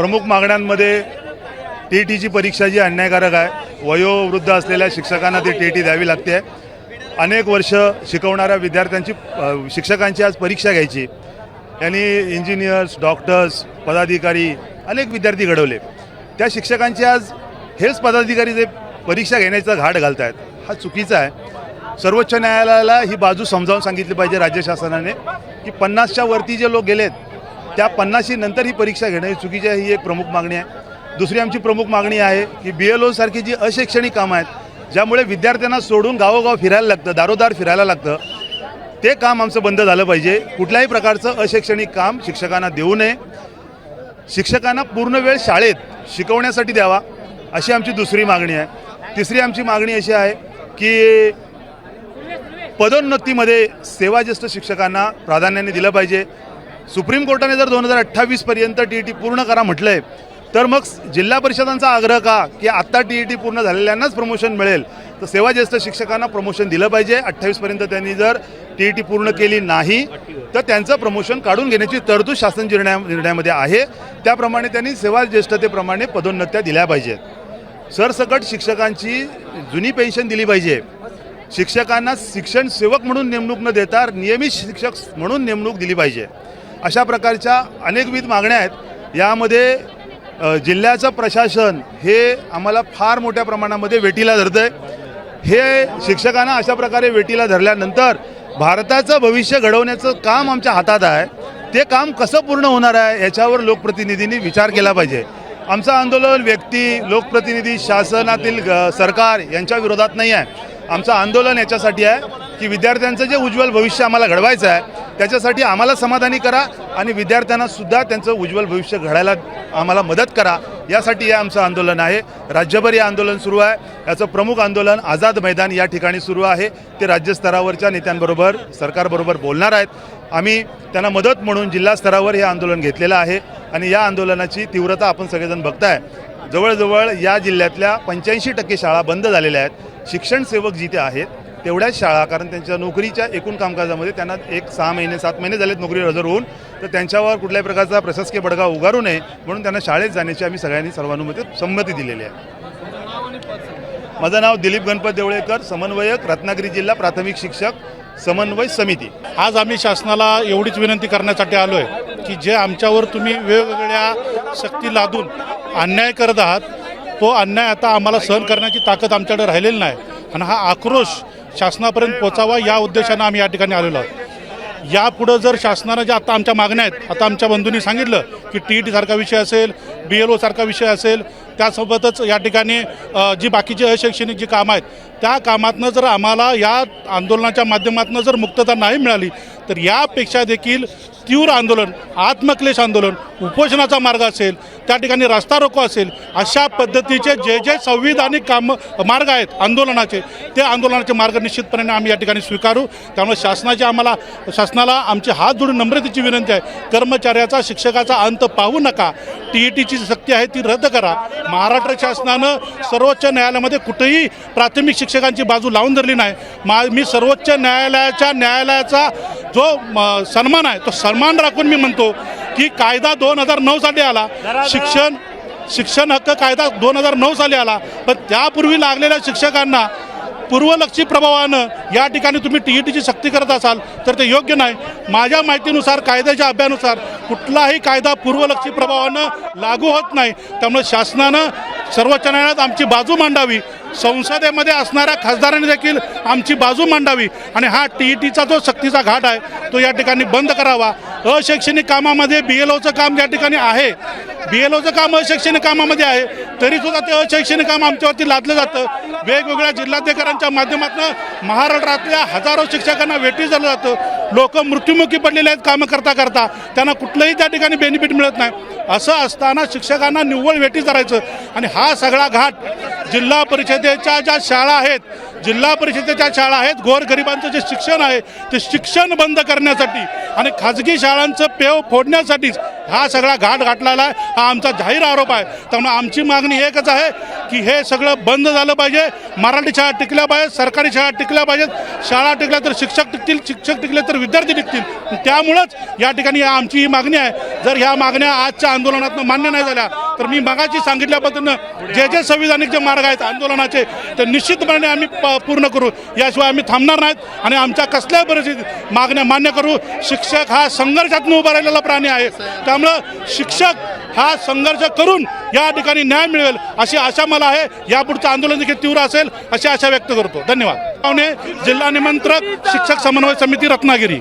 प्रमुख मागण्यांमध्ये टी.ची परीक्षा जी अन्यायकारक आहे, वयोवृद्ध असलेल्या शिक्षकांना ती टी द्यावी लागते. अनेक वर्ष शिकवणाऱ्या विद्यार्थ्यांची शिक्षकांची आज परीक्षा घ्यायची. यांनी इंजिनियर्स, डॉक्टर्स, पदाधिकारी अनेक विद्यार्थी घडवले. त्या शिक्षकांची आज हेच पदाधिकारी जे परीक्षा घेण्याचा घाट घालत आहेत, हा चुकीचा आहे. सर्वोच्च न्यायालयाला ही बाजू समजावून सांगितली पाहिजे राज्य शासनाने की 50च्या वरती जे लोक गेलेत त्या 50शी नंतर ही परीक्षा घेणं ही चुकीची आहे. ही एक प्रमुख मागणी आहे. दुसरी आमची प्रमुख मागणी आहे की BLO सारखी जी अशैक्षणिक कामं आहेत, ज्यामुळे विद्यार्थ्यांना सोडून गावोगाव फिरायला लागतं, दारोदार फिरायला लागतं, ते काम आमचं बंद झालं पाहिजे. कुठल्याही प्रकारचं अशैक्षणिक काम शिक्षकांना देऊ नये. शिक्षकांना पूर्ण वेळ शाळेत शिकवण्यासाठी द्यावा, अशी आमची दुसरी मागणी आहे. तिसरी आमची मागणी अशी आहे की पदोन्नतीमध्ये सेवाज्येष्ठ शिक्षकांना प्राधान्याने दिलं पाहिजे. सुप्रीम कोर्टाने जर 2028पर्यंत टी पूर्ण करा म्हटलं आहे, तर मग जिल्हा परिषदांचा आग्रह का की आत्ता टी पूर्ण झालेल्यांनाच प्रमोशन मिळेल, तर सेवाज्येष्ठ शिक्षकांना प्रमोशन दिलं पाहिजे. 28पर्यंत त्यांनी जर टी पूर्ण केली नाही तर त्यांचं प्रमोशन काढून घेण्याची तरतूद शासन निर्णयामध्ये आहे. त्याप्रमाणे त्यांनी सेवाज्येष्ठतेप्रमाणे पदोन्नत्या दिल्या पाहिजेत. सरसकट शिक्षकांची जुनी पेन्शन दिली पाहिजे. शिक्षकांना शिक्षण सेवक म्हणून नेमणूक न देता नियमित शिक्षक म्हणून नेमणूक दिली पाहिजे. अशा प्रकारच्या अनेकविध मागण्या आहेत. यामध्ये जिल्ह्याचं प्रशासन हे आम्हाला फार मोठ्या प्रमाणामध्ये वेठीला धरतं आहे. हे शिक्षकांना अशा प्रकारे वेठीला धरल्यानंतर भारताचं भविष्य घडवण्याचं काम आमच्या हातात आहे. ते काम कसं पूर्ण होणार आहे याच्यावर लोकप्रतिनिधींनी विचार केला पाहिजे. आमचं आंदोलन व्यक्ती, लोकप्रतिनिधी, शासनातील सरकार यांच्या विरोधात नाही आहे. आमचं आंदोलन याच्यासाठी आहे की विद्यार्थ्यांचं जे उज्ज्वल भविष्य आम्हाला घडवायचं आहे त्याच्यासाठी आम्हाला समाधानी करा आणि विद्यार्थ्यांनासुद्धा त्यांचं उज्ज्वल भविष्य घडायला आम्हाला मदत करा. यासाठी हे आमचं आंदोलन आहे. राज्यभर हे आंदोलन सुरू आहे. याचं प्रमुख आंदोलन आझाद मैदान या ठिकाणी सुरू आहे. ते राज्यस्तरावरच्या नेत्यांबरोबर, सरकारबरोबर बोलणार आहेत. आम्ही त्यांना मदत म्हणून जिल्हा स्तरावर हे आंदोलन घेतलेलं आहे आणि या आंदोलनाची तीव्रता आपण सगळेजण बघताय. जवळजवळ या जिल्ह्यातल्या 85% शाळा बंद झालेल्या आहेत. शिक्षण सेवक जिथे आहेत तेवढ्याच शाळा, कारण त्यांच्या नोकरीच्या एकूण कामकाजामध्ये त्यांना 6 महिने 7 महिने झालेत नोकरी हजर होऊन, तर त्यांच्यावर कुठल्याही प्रकारचा प्रशासकीय बडगा उगारू नये म्हणून त्यांना शाळेत जाण्याची आम्ही सगळ्यांनी सर्वानुमते संमती दिलेली आहे. माझं नाव दिलीप गणपत देवळेकर, समन्वयक, रत्नागिरी जिल्हा प्राथमिक शिक्षक समन्वय समिती. आज आम्ही शासनाला एवढीच विनंती करण्यासाठी आलो आहे की जे आमच्यावर तुम्ही वेगवेगळ्या शक्ती लादून अन्याय करत आहात, तो अन्याय आता आम्हाला सहन करण्याची ताकद आमच्याकडे राहिलेली नाही आणि हा आक्रोश शासनापर्यंत पोचावा या उद्देशानं आम्ही या ठिकाणी आलेलो आहोत. यापुढं जर शासनानं ज्या आता आमच्या मागण्या आहेत, आता आमच्या बंधूंनी सांगितलं की टी सारखा विषय असेल, BLO सारखा विषय असेल, त्यासोबतच या ठिकाणी जी बाकीची अशैक्षणिक जी कामं आहेत त्या कामातनं जर आम्हाला या आंदोलनाच्या माध्यमातून जर मुक्तता नाही मिळाली तर यापेक्षा देखील तीव्र आंदोलन, आत्मक्लेश आंदोलन, उपोषणाचा मार्ग असेल, त्या ठिकाणी रस्ता रोको असेल, अशा पद्धतीचे जे संविधानिक मार्ग आहेत आंदोलनाचे, ते आंदोलनाचे मार्ग निश्चितपणे आम्ही या ठिकाणी स्वीकारू. त्यामुळे शासनाला आमची हात जोडून नम्रतेची विनंती आहे, कर्मचाऱ्याचा, शिक्षकाचा अंत पाहू नका. टी सक्ती आहे ती रद्द करा. महाराष्ट्र शासनानं सर्वोच्च न्यायालयामध्ये कुठेही प्राथमिक शिक्षकांची बाजू लावून धरली नाही. मी सर्वोच्च न्यायालयाचा जो सन्मान आहे तो सन्मान राखून मी म्हणतो की कायदा 2009 साली आला, शिक्षण हक्क कायदा 2009 साली आला, पण त्यापूर्वी लागलेल्या शिक्षकांना पूर्वलक्षी प्रभावानं या ठिकाणी तुम्ही टीची सक्ती करत असाल तर ते योग्य नाही. माझ्या माहितीनुसार, कायद्याच्या अभ्यानुसार कुठलाही कायदा पूर्वलक्षी प्रभावानं लागू होत नाही. त्यामुळे शासनानं सर्वोच्च न्यायालयात आमची बाजू मांडावी, संसदेमध्ये असणाऱ्या खासदारांनी देखील आमची बाजू मांडावी आणि हा टीचा जो सक्तीचा घाट आहे तो या ठिकाणी बंद करावा. अशैक्षणिक कामामध्ये BLOचं काम या ठिकाणी आहे, BLOचं काम अशैक्षणिक कामामध्ये आहे, तरीसुद्धा ते अशैक्षणिक काम आमच्यावरती लादलं जातं. वेगवेगळ्या जिल्हाधिकाऱ्यांच्या माध्यमातून महाराष्ट्रातल्या हजारो शिक्षकांना वेठी धरलं जातं. लोक मृत्युमुखी पडलेले आहेत कामं करता करता, त्यांना कुठलंही त्या ठिकाणी बेनिफिट मिळत नाही. असं असताना शिक्षकांना निव्वळ वेठी धरायचं आणि हा सगळा घाट जिल्हा परिषदेच्या ज्या शाळा आहेत, गोरगरिबांचं जे शिक्षण आहे ते शिक्षण बंद करण्यासाठी आणि खाजगी शाळांचं पेव फोडण्यासाठीच हा सगळा घाट गाठलेला आहे. हा आमचा जाहीर आरोप आहे. त्यामुळे आमची मागणी एकच आहे की हे सगळं बंद झालं पाहिजे. मराठी शाळा टिकल्या पाहिजेत, सरकारी शाळा टिकल्या पाहिजेत. शाळा टिकल्या तर शिक्षक टिकतील, शिक्षक टिकले तर विद्यार्थी टिकतील. त्यामुळंच या ठिकाणी आमची ही मागणी आहे. जर ह्या मागण्या आजच्या आंदोलनातून मान्य नाही झाल्या तर मी मगाशी सांगितल्या पद्धतीनं जे संविधानिक जे मार्ग आहेत आंदोलनाचे ते निश्चितपणे आम्ही पूर्ण करू. याशिवाय आम्ही थांबणार नाहीत आणि आमच्या कसल्याही परिस्थितीत मागण्या मान्य करू. शिक्षक हा संघर्षातून उभा राहिलेला प्राणी आहे, त्यामुळं शिक्षक हा संघर्ष करून या ठिकाणी न्याय मिळेल अशी आशा मला आहे. यापुढचं आंदोलन देखील तीव्र असेल अशी आशा व्यक्त करतो. धन्यवाद. जिल्हा निमंत्रक शिक्षक समन्वय समिती रत्नागिरी.